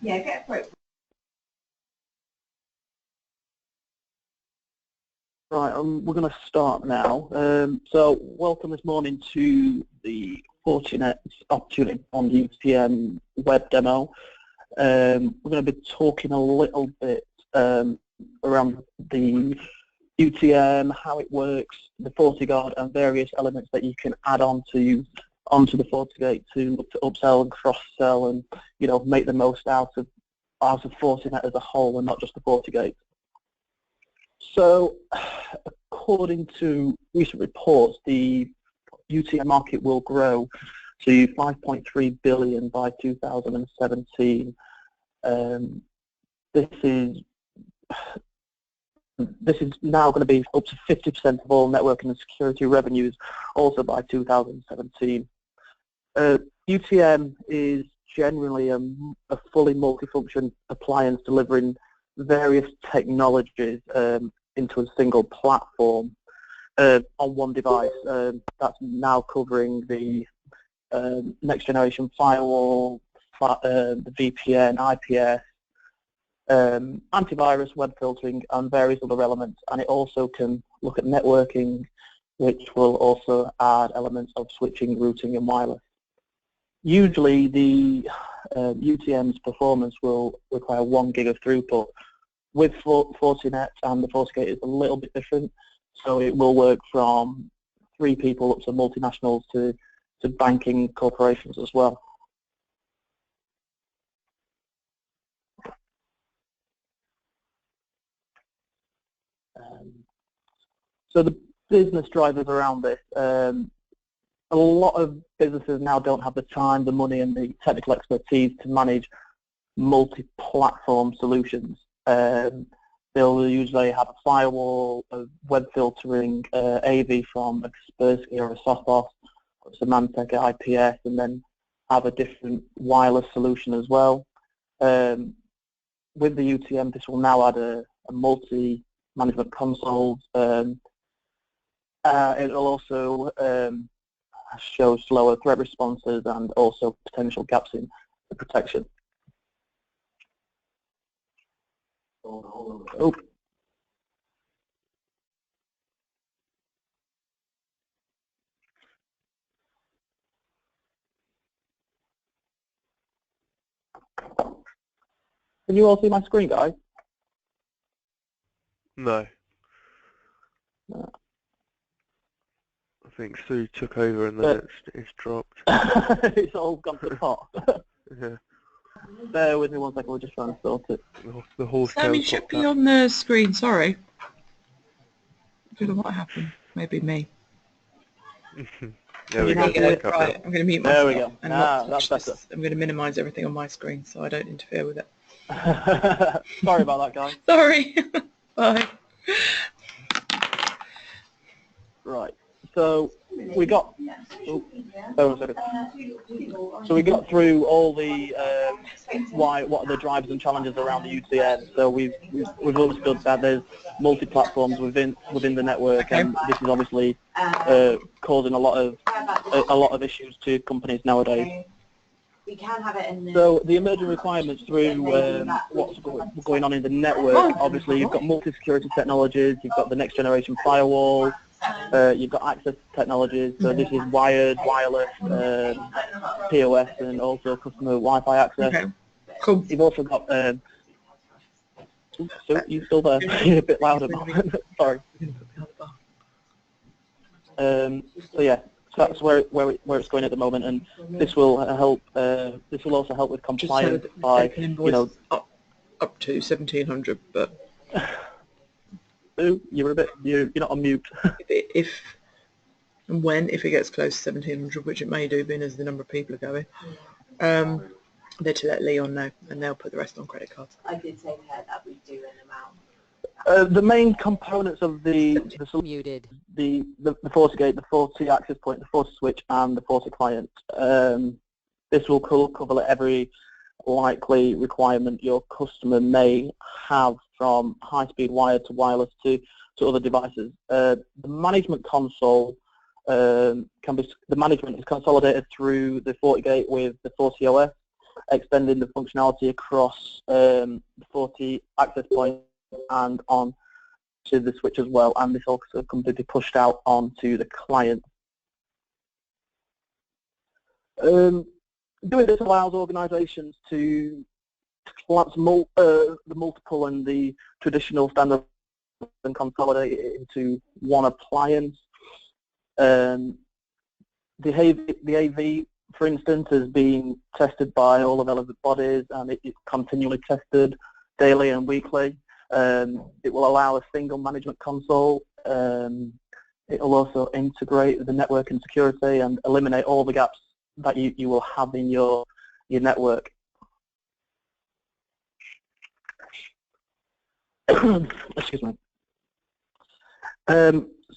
Yeah, get for it. Right, we're going to start now. So welcome this morning to the Fortinet opportunity on the UTM web demo. We're going to be talking a little bit around the UTM, how it works, the FortiGuard, and various elements that you can add onto the FortiGate to look to upsell and cross-sell, and make the most out of Fortinet as a whole, and not just the FortiGate. So, according to recent reports, the UTM market will grow to 5.3 billion by 2017. This is now going to be up to 50% of all networking and security revenues, also by 2017. UTM is generally a fully multifunction appliance delivering various technologies into a single platform on one device. That's now covering the next generation firewall, the VPN, IPS, antivirus, web filtering, and various other elements. And it also can look at networking, which will also add elements of switching, routing, and wireless. Usually the UTM's performance will require 1 gig of throughput. With Fortinet and the FortiGate, it's a little bit different. So it will work from 3 people up to multinationals to banking corporations as well. So the business drivers around this, a lot of businesses now don't have the time, the money, and the technical expertise to manage multi-platform solutions. They'll usually have a firewall, a web filtering, AV from a Kaspersky or a Sophos, or Symantec, IPS, and then have a different wireless solution as well. With the UTM, this will now add a multi-management console. It will also show slower threat responses and also potential gaps in the protection. Oh. Can you all see my screen, guys? No. No. I think Sue took over and then it's dropped. It's all gone to the pot. Yeah. Bear with me one second, we're just trying to sort it. The horse Sammy should be on the screen, sorry. I don't know what happened. Maybe me. There we go. Right, I'm going to mute myself. There we go. And That's better. I'm going to minimise everything on my screen so I don't interfere with it. Sorry about that, guys. Sorry. Bye. Right. So we got. So we got through all the what are the drivers and challenges around the UTM. So we've understood that there's multi-platforms within the network, okay. And this is obviously causing a lot of issues to companies nowadays. We can have it in the so the emerging requirements through what's going on in the network, obviously you've got multi-security technologies, you've got the next generation firewall, you've got access technologies, so this is wired, wireless, POS, and also customer Wi-Fi access. Okay. Cool. You've also got, so you still there? You're a bit louder, sorry. So yeah. So that's where it's going at the moment, and this will help. This will also help with compliance by up to 1,700. But Ooh, you're not on mute. if it gets close to 1,700, which it may do, being as the number of people are going, they're to let Leon know, and they'll put the rest on credit cards. I did say to her that we do an amount. The main components of the muted. The FortiGate, the Forti access point, the Forti switch, and the Forti client. This will cover every likely requirement your customer may have, from high-speed wired to wireless to other devices. The management console the management is consolidated through the FortiGate with the FortiOS. extending the functionality across the 40 access points and on to the switch as well, and this also completely pushed out onto the client. Doing this allows organisations to collapse the multiple and the traditional standard and consolidate it into one appliance. The AV, for instance, is being tested by all the relevant bodies, and it's continually tested daily and weekly. It will allow a single management console. It will also integrate the network and security and eliminate all the gaps that you will have in your network. Excuse me.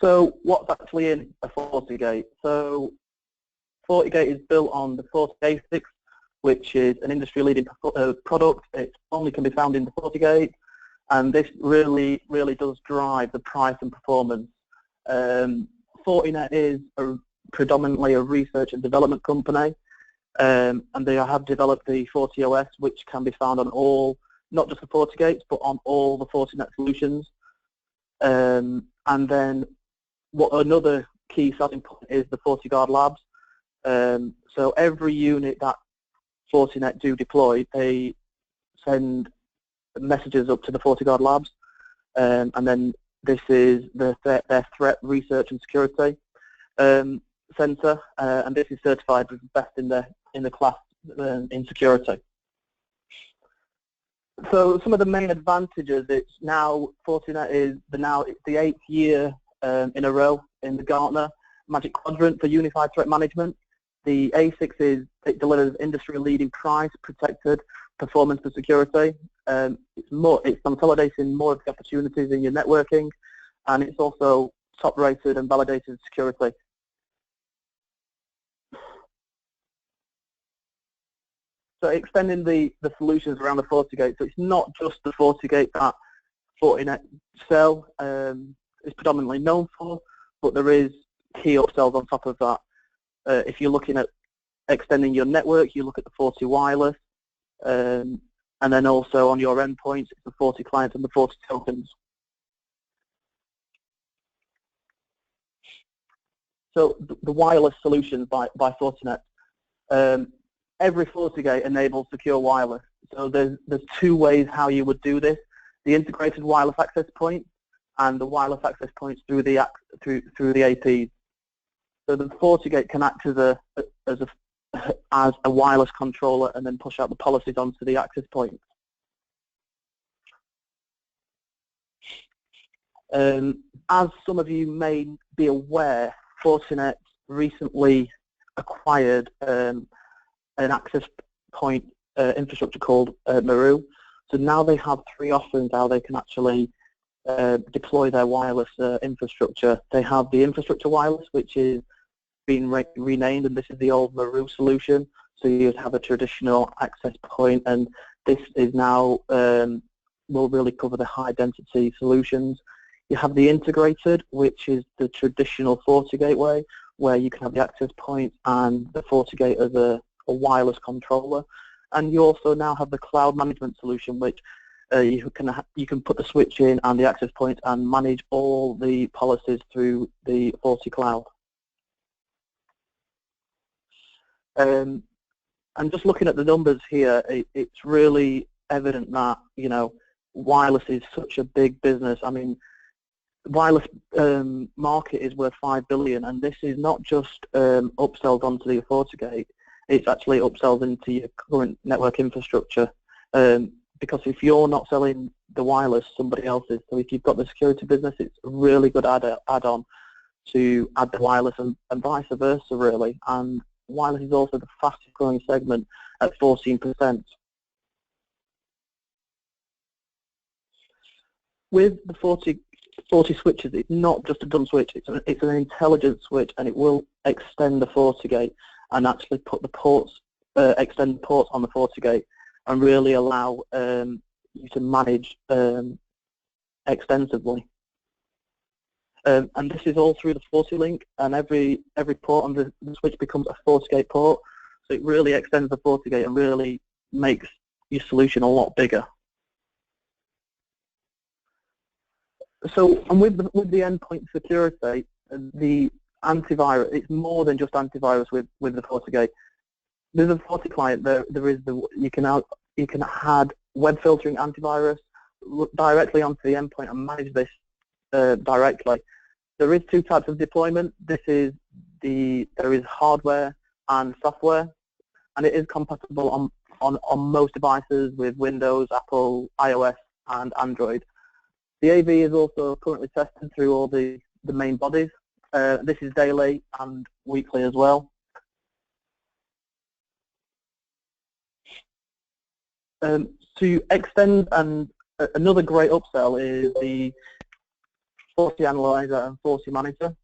So what's actually in a FortiGate? So FortiGate is built on the FortiGate, which is an industry-leading product. It only can be found in the FortiGate, and this really does drive the price and performance. Fortinet is predominantly a research and development company, and they have developed the FortiOS, which can be found on all, not just the FortiGates, but on all the Fortinet solutions. And then what another key selling point is the FortiGuard labs. So every unit that Fortinet do deploy, they send messages up to the FortiGuard labs, and then this is their threat research and security center, and this is certified as the best in the class in security. So some of the main advantages, it's now Fortinet is the 8th year in a row in the Gartner Magic Quadrant for Unified Threat Management. The A6 it delivers industry-leading price, protected performance for security. It's consolidating more of the opportunities in your networking, and it's also top-rated and validated security. So extending the solutions around the FortiGate, so it's not just the FortiGate that Fortinet sell is predominantly known for, but there is key upsells on top of that. If you're looking at extending your network, you look at the Forti Wireless, and then also on your endpoints, it's the Forti Client and the Forti Tokens. So the wireless solutions by Fortinet. Every FortiGate enables secure wireless. So there's two ways how you would do this: the integrated wireless access point and the wireless access points through the APs. So the FortiGate can act as a wireless controller and then push out the policies onto the access points. As some of you may be aware, Fortinet recently acquired an access point infrastructure called Maru. So now they have 3 offerings how they can actually deploy their wireless infrastructure. They have the infrastructure wireless, which is been renamed, and this is the old Maru solution. So you have a traditional access point, and this is now will really cover the high density solutions. You have the integrated, which is the traditional FortiGate way, where you can have the access point and the FortiGate as a wireless controller. And you also now have the cloud management solution, which you can put the switch in and the access point and manage all the policies through the Forti Cloud. And just looking at the numbers here, it's really evident that, you know, wireless is such a big business. I mean, the wireless market is worth $5 billion, and this is not just upsells onto the FortiGate. It's actually upsells into your current network infrastructure. Because if you're not selling the wireless, somebody else is. So if you've got the security business, it's a really good add-on to add the wireless, and vice versa, really. And wireless is also the fastest growing segment at 14%. With the Forti switches, it's not just a dumb switch, it's an intelligent switch, and it will extend the FortiGate and actually put the ports, extend ports on the FortiGate, and really allow you to manage extensively. And this is all through the FortiLink, and every port on the switch becomes a FortiGate port. So it really extends the FortiGate and really makes your solution a lot bigger. So, and with the endpoint security, the antivirus, it's more than just antivirus with the FortiGate. There's a FortiClient. There is you can add web filtering antivirus directly onto the endpoint and manage this directly. There is two types of deployment. There is hardware and software, and it is compatible on most devices with Windows, Apple, iOS, and Android. The AV is also currently tested through all the main bodies. This is daily and weekly as well. To extend, and another great upsell is the FortiAnalyzer and FortiManager.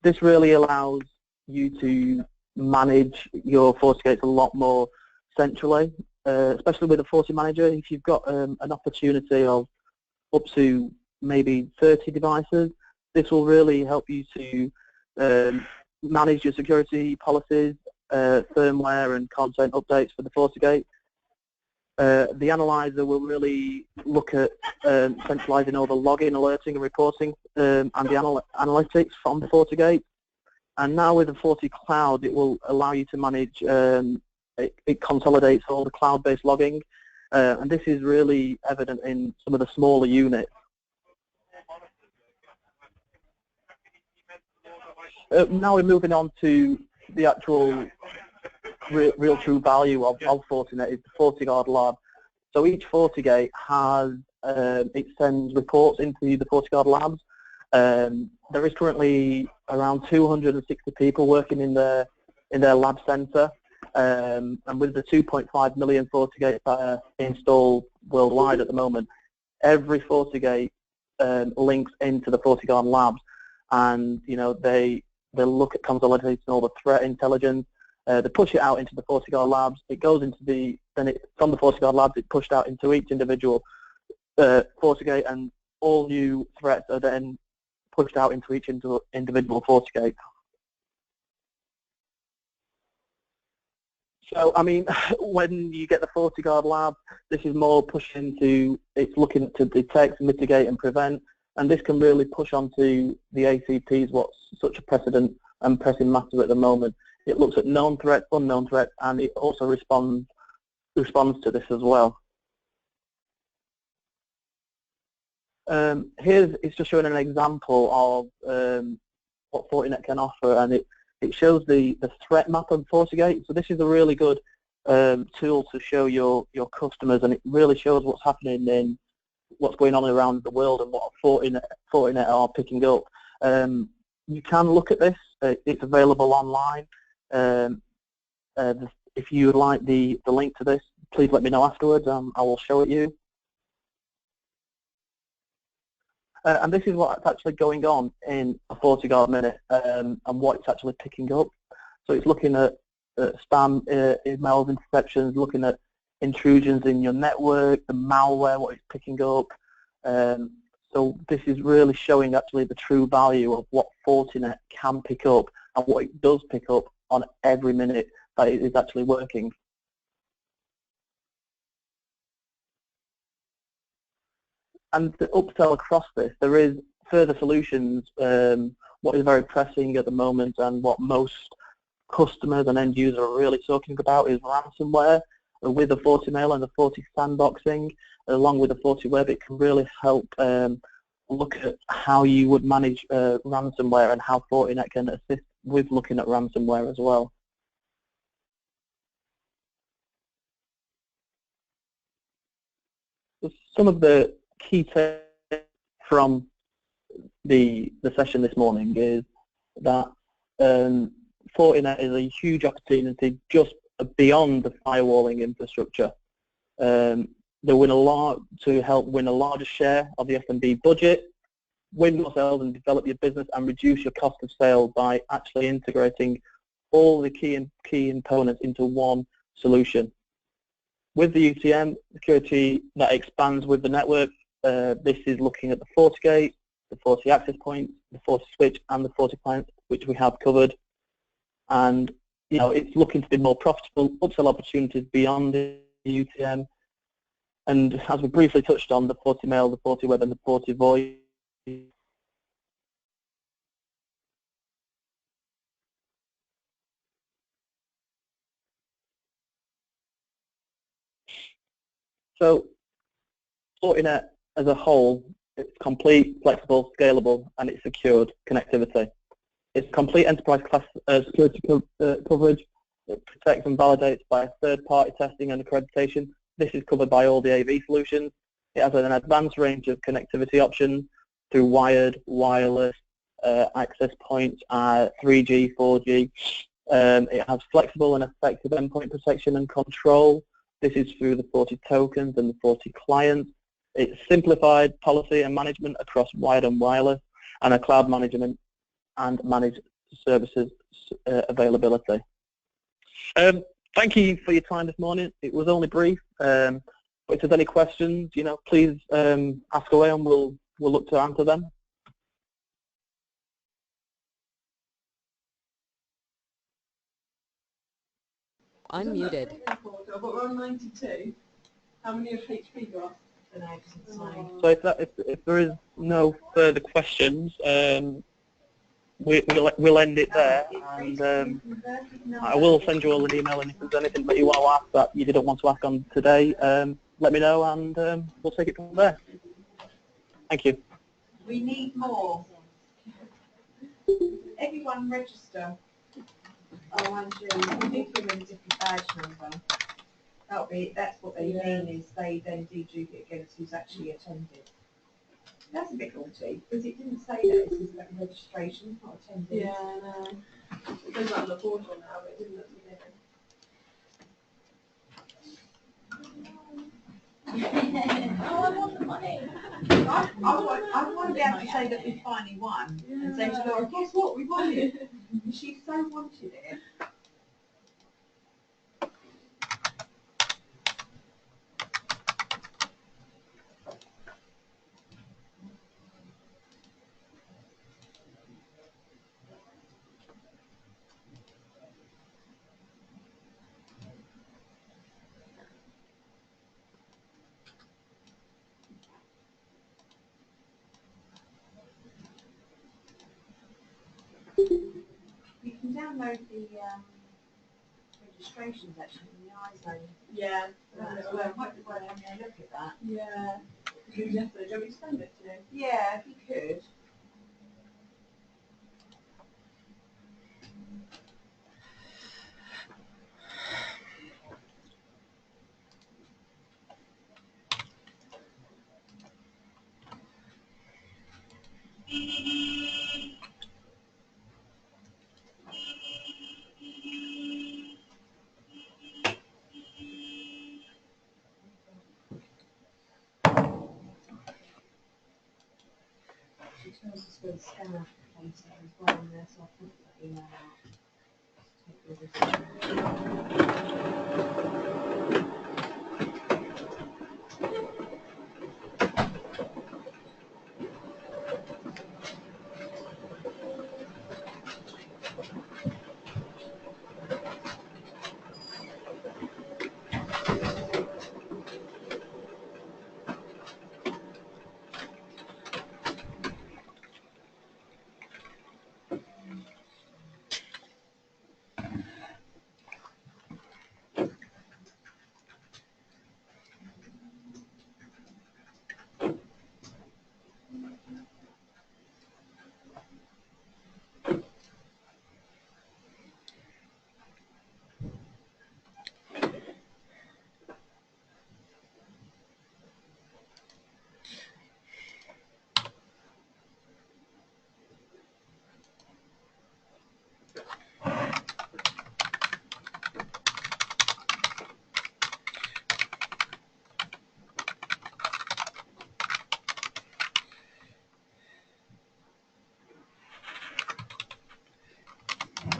This really allows you to manage your FortiGates a lot more centrally, especially with the FortiManager. If you've got an opportunity of up to maybe 30 devices, this will really help you to manage your security policies, firmware and content updates for the FortiGate. The analyzer will really look at centralizing all the logging, alerting and reporting and the analytics from the FortiGate. And now with the FortiCloud, it will allow you to manage, it consolidates all the cloud-based logging, and this is really evident in some of the smaller units. Now we're moving on to the actual real true value of Fortinet is the FortiGuard Lab. So each FortiGate has, it sends reports into the FortiGuard Labs. There is currently around 260 people working in their lab center, and with the 2.5 million FortiGates installed worldwide at the moment, every FortiGate links into the FortiGuard Labs, and they look at consolidating all the threat intelligence. They push it out into the FortiGuard Labs. It goes into from the FortiGuard Labs, it's pushed out into each individual FortiGate, and all new threats are then pushed out into each individual FortiGate. So, I mean, when you get the FortiGuard Lab, this is more pushing to, it's looking to detect, mitigate, and prevent, and this can really push onto the ACPs, what's such a precedent and pressing matter at the moment. It looks at known threats, unknown threats, and it also responds to this as well. Here it's just showing an example of what Fortinet can offer, and it shows the threat map of FortiGate. So this is a really good tool to show your customers, and it really shows what's happening in what's going on around the world and what Fortinet are picking up. You can look at this. It's available online. If you would like the link to this, please let me know afterwards. I will show it you. And this is what's actually going on in a FortiGuard Minute, and what it's actually picking up. So it's looking at spam emails, interceptions, looking at intrusions in your network, the malware, what it's picking up. So this is really showing actually the true value of what Fortinet can pick up and what it does pick up on every minute that it is actually working. And to upsell across this, there is further solutions. What is very pressing at the moment and what most customers and end users are really talking about is ransomware. With the FortiMail and the FortiSandboxing, along with the FortiWeb, it can really help look at how you would manage ransomware and how Fortinet can assist with looking at ransomware as well. So some of the key takeaways from the session this morning is that Fortinet is a huge opportunity just beyond the firewalling infrastructure. They win a lot to help win a larger share of the SMB budget, win more sales and develop your business, and reduce your cost of sale by actually integrating all the key components into one solution. With the UTM security that expands with the network, this is looking at the FortiGate, the Forti access point, the Forti switch, and the FortiClient, which we have covered. And it's looking to be more profitable, upsell opportunities beyond the UTM, and as we briefly touched on, the FortiMail, the FortiWeb, and the FortiVoice. So Fortinet as a whole, it's complete, flexible, scalable, and it's secured connectivity. It's complete enterprise class security coverage. It protects and validates by third-party testing and accreditation. This is covered by all the AV solutions. It has an advanced range of connectivity options through wired, wireless, access points, 3G, 4G. It has flexible and effective endpoint protection and control. This is through the Forti tokens and the Forti clients. It's simplified policy and management across wired and wireless, and a cloud management and managed services availability. Thank you for your time this morning. It was only brief, but if there's any questions, please ask away, and we'll look to answer them. Unmuted. But we're on 92. How many have HP got? So if there is no further questions, we'll end it there, and I will send you all an email, and if there's anything that you want to ask that you didn't want to ask on today, let me know, and we'll take it from there. Thank you. We need more. Everyone register. Oh, Andrew, you need to give them a different badge number. That's what they mean, is they then deduplicate against who's actually attended. That's a bit naughty, because it didn't say that. It says that registration, not attendance. Yeah, I know. It goes on the portal now, but it didn't look together. Oh, I want the money. I want to be able to say that we finally won, and say to Laura, guess what, we won it. And she so wanted it. You can download the registrations actually in the iZone. Yeah. That's well, it might be worth having a look at that. Yeah. Do you want me to send it to you? Yeah, if you could. She tells us where the scanner data as well in there, so I'll put that email out. Take all this.